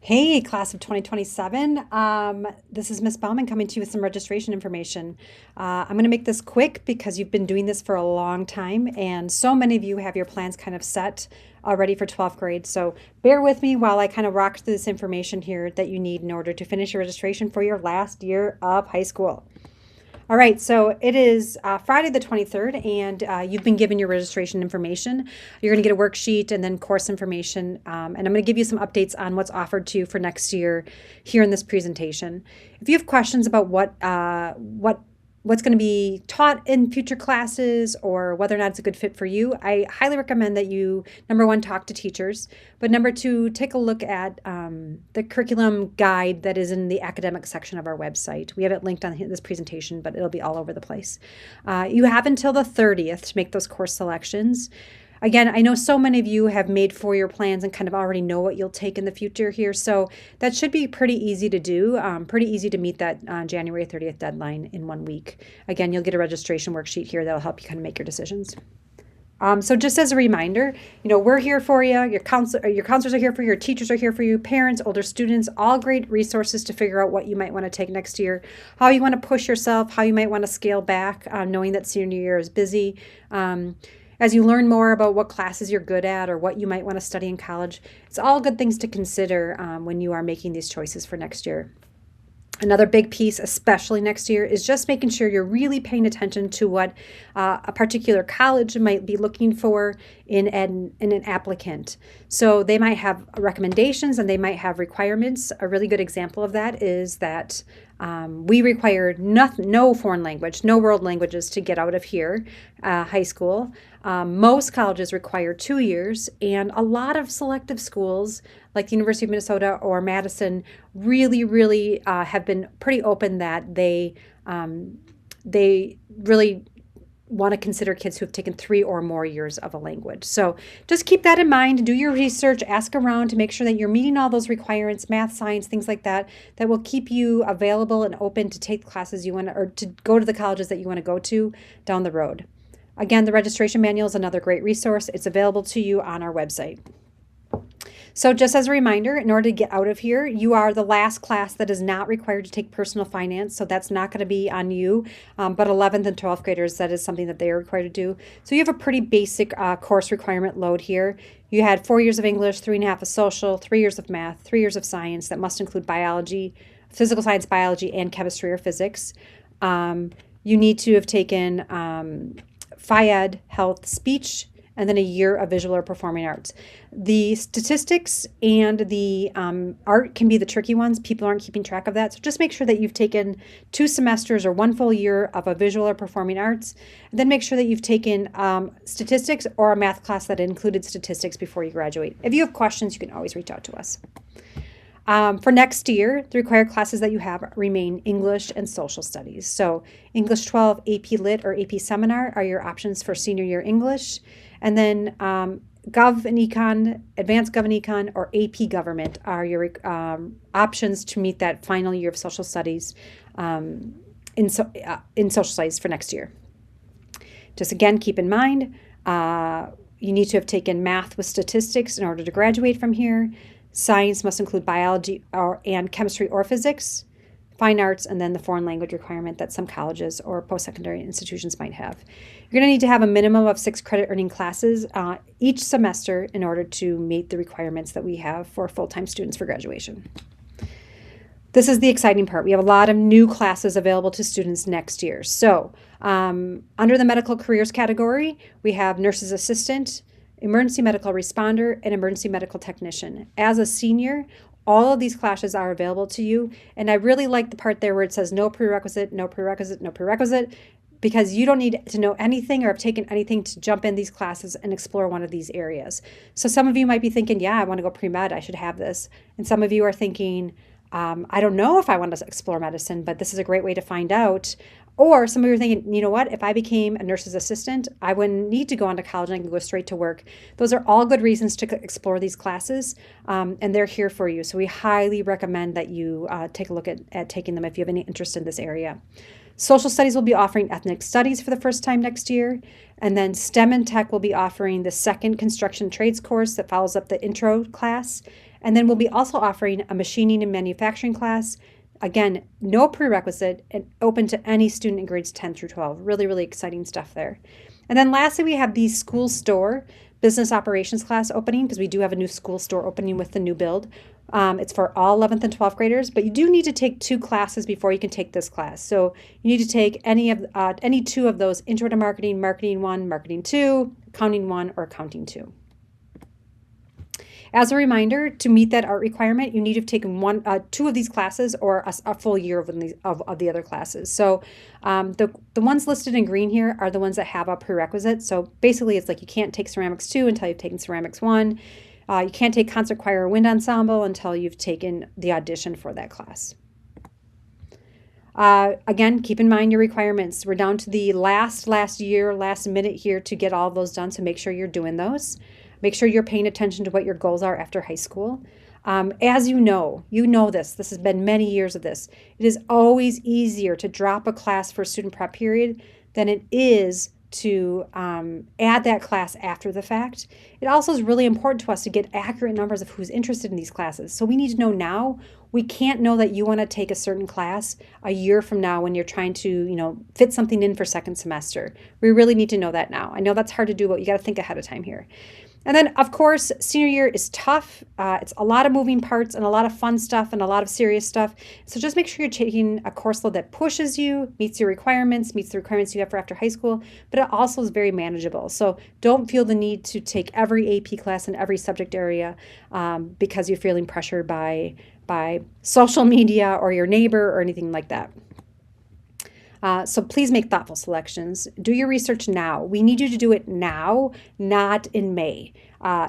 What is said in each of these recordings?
Hey, class of 2027. This is Miss Bauman coming to you with some registration information. I'm going to make this quick because you've been doing this for a long time, and so many of you have your plans kind of set already for 12th grade. So bear with me while I kind of rock through this information here that you need in order to finish your registration for your last year of high school. All right, so it is Friday the 23rd, and you've been given your registration information. You're going to get a worksheet and then course information, and I'm going to give you some updates on what's offered to you for next year here in this presentation. If you have questions about what's going to be taught in future classes or whether or not it's a good fit for you, I highly recommend that you, number one, talk to teachers, but number two, take a look at the curriculum guide that is in the academic section of our website. We have it linked on this presentation, but it'll be all over the place. You have until the 30th to make those course selections. Again, I know so many of you have made four-year plans and kind of already know what you'll take in the future here, so that should be pretty easy to do, pretty easy to meet that January 30th deadline in 1 week. Again, you'll get a registration worksheet here that'll help you kind of make your decisions. So just as a reminder, we're here for you. Your counselors are here for you. Your teachers are here for you. Parents, older students, all great resources to figure out what you might want to take next year, how you want to push yourself, how you might want to scale back, knowing that senior year is busy. As you learn more about what classes you're good at or what you might want to study in college, it's all good things to consider when you are making these choices for next year. Another big piece, especially next year, is just making sure you're really paying attention to what a particular college might be looking for in an applicant. So they might have recommendations and they might have requirements. A really good example of that is that we require no foreign language, no world languages to get out of here, high school. Most colleges require 2 years, and a lot of selective schools like the University of Minnesota or Madison really have been pretty open that they really want to consider kids who have taken 3 or more years of a language. So just keep that in mind, do your research, ask around to make sure that you're meeting all those requirements, math, science, things like that, that will keep you available and open to take classes you want to, or to go to the colleges that you want to go to down the road. Again, the registration manual is another great resource. It's available to you on our website. So just as a reminder, in order to get out of here, you are the last class that is not required to take personal finance, so that's not going to be on you, but 11th and 12th graders, that is something that they are required to do. So you have a pretty basic course requirement load here. You had 4 years of English, 3.5 of social, 3 years of math, 3 years of science that must include biology, physical science, biology, and chemistry or physics. You need to have taken Phy-Ed, health, speech, and then a year of visual or performing arts. The statistics and the art can be the tricky ones. People aren't keeping track of that. So just make sure that you've taken 2 semesters or 1 full year of a visual or performing arts. And then make sure that you've taken statistics or a math class that included statistics before you graduate. If you have questions, you can always reach out to us. For next year, the required classes that you have remain English and social studies. So English 12, AP Lit, or AP Seminar are your options for senior year English. And then Gov and Econ, Advanced Gov and Econ, or AP Government are your options to meet that final year of social studies in social studies for next year. Just again, keep in mind, you need to have taken math with statistics in order to graduate from here. Science must include biology and chemistry or physics, fine arts, and then the foreign language requirement that some colleges or post-secondary institutions might have. You're going to need to have a minimum of 6 credit earning classes each semester in order to meet the requirements that we have for full-time students for graduation. This is the exciting part. We have a lot of new classes available to students next year. So under the medical careers category, we have nurse's assistant, emergency medical responder, and emergency medical technician. As a senior, all of these classes are available to you, and I really like the part there where it says no prerequisite, no prerequisite, no prerequisite, because you don't need to know anything or have taken anything to jump in these classes and explore one of these areas. So some of you might be thinking, yeah, I want to go pre-med, I should have this. And some of you are thinking, I don't know if I want to explore medicine, but this is a great way to find out. Or some of you are thinking, you know what, if I became a nurse's assistant, I wouldn't need to go on to college and I can go straight to work. Those are all good reasons to explore these classes, and they're here for you. So we highly recommend that you take a look at taking them if you have any interest in this area. Social studies will be offering ethnic studies for the first time next year. And then STEM and Tech will be offering the second construction trades course that follows up the intro class. And then we'll be also offering a machining and manufacturing class. Again, no prerequisite and open to any student in grades 10 through 12. Really, really exciting stuff there. And then lastly, we have the school store business operations class opening, because we do have a new school store opening with the new build. It's for all 11th and 12th graders, but you do need to take 2 classes before you can take this class. So you need to take any 2 of those: Intro to Marketing, Marketing 1, Marketing 2, Accounting 1, or Accounting 2. As a reminder, to meet that art requirement, you need to have taken 2 of these classes or a full year of the other classes. So the ones listed in green here are the ones that have a prerequisite. So basically, it's like you can't take Ceramics 2 until you've taken Ceramics 1. You can't take Concert Choir or Wind Ensemble until you've taken the audition for that class. Again, keep in mind your requirements. We're down to the last minute here to get all of those done, so make sure you're doing those. Make sure you're paying attention to what your goals are after high school. As you know this has been many years of this. It is always easier to drop a class for student prep period than it is to add that class after the fact. It also is really important to us to get accurate numbers of who's interested in these classes. So we need to know now. We can't know that you want to take a certain class a year from now when you're trying to, fit something in for second semester. We really need to know that now. I know that's hard to do, but you got to think ahead of time here. And then, of course, senior year is tough. It's a lot of moving parts and a lot of fun stuff and a lot of serious stuff. So just make sure you're taking a course load that pushes you, meets your requirements, meets the requirements you have for after high school, but it also is very manageable. So don't feel the need to take every AP class in every subject area because you're feeling pressured by social media or your neighbor or anything like that. So please make thoughtful selections. Do your research now. We need you to do it now, not in May.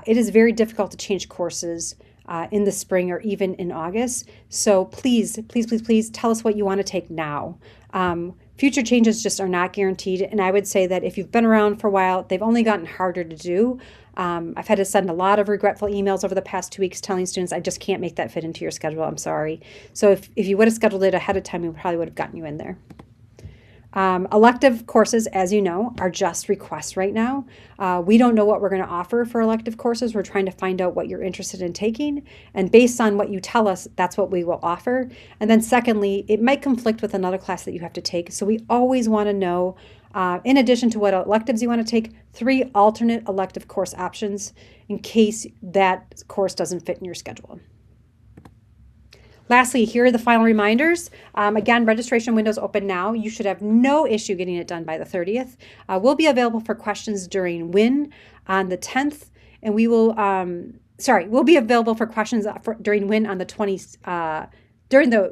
It is very difficult to change courses in the spring or even in August. So please tell us what you want to take now. Future changes just are not guaranteed. And I would say that if you've been around for a while, they've only gotten harder to do. I've had to send a lot of regretful emails over the past 2 weeks telling students, I just can't make that fit into your schedule. I'm sorry. So if you would have scheduled it ahead of time, we probably would have gotten you in there. Elective courses, as you know, are just requests right now. We don't know what we're going to offer for elective courses. We're trying to find out what you're interested in taking. And based on what you tell us, that's what we will offer. And then secondly, it might conflict with another class that you have to take. So we always want to know, in addition to what electives you want to take, 3 alternate elective course options in case that course doesn't fit in your schedule. Lastly, here are the final reminders. Again, registration windows open now. You should have no issue getting it done by the 30th. We'll be available for questions during WIN on the 10th, and we'll be available for questions during WIN on the 20th, during the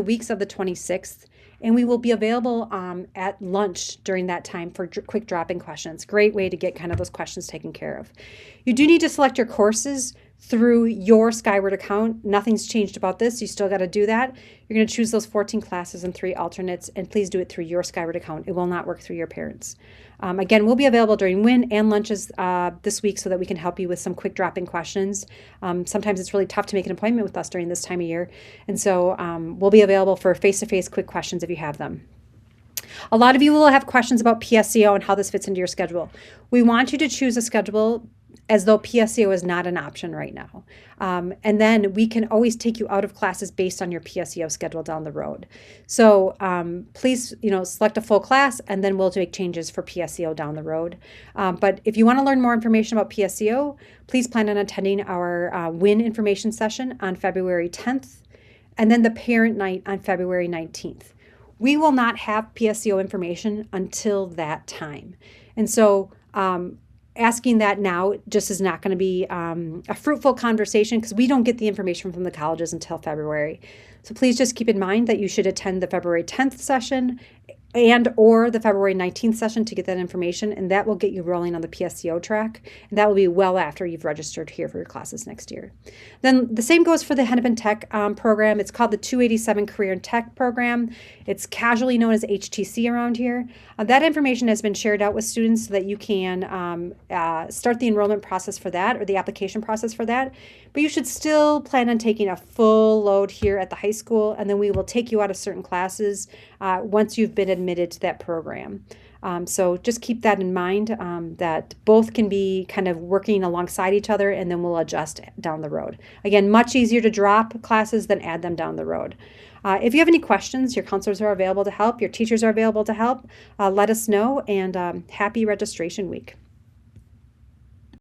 weeks of the 26th. And we will be available at lunch during that time for quick drop-in questions. Great way to get kind of those questions taken care of. You do need to select your courses through your Skyward account. Nothing's changed about this. You still got to do that. You're going to choose those 14 classes and 3 alternates, and please do it through your Skyward account. It will not work through your parents. Again, we'll be available during WIN and lunches this week so that we can help you with some quick drop-in questions. Sometimes it's really tough to make an appointment with us during this time of year, and so we'll be available for face-to-face quick questions if you have them. A lot of you will have questions about PSEO and how this fits into your schedule. We want you to choose a schedule as though PSEO is not an option right now. And then we can always take you out of classes based on your PSEO schedule down the road. So please, select a full class, and then we'll make changes for PSEO down the road. But if you want to learn more information about PSEO, please plan on attending our WIN information session on February 10th, and then the parent night on February 19th. We will not have PSEO information until that time. And so asking that now just is not going to be a fruitful conversation because we don't get the information from the colleges until February. So please just keep in mind that you should attend the February 10th session and or the February 19th session to get that information, and that will get you rolling on the PSEO track, and that will be well after you've registered here for your classes next year. Then the same goes for the Hennepin Tech program. It's called the 287 Career in Tech program. It's casually known as HTC around here. That information has been shared out with students so that you can start the enrollment process for that or the application process for that, but you should still plan on taking a full load here at the high school, and then we will take you out of certain classes once you've been admitted to that program. So just keep that in mind, that both can be kind of working alongside each other, and then we'll adjust down the road. Again, much easier to drop classes than add them down the road. If you have any questions, your counselors are available to help, your teachers are available to help. Let us know, and happy registration week.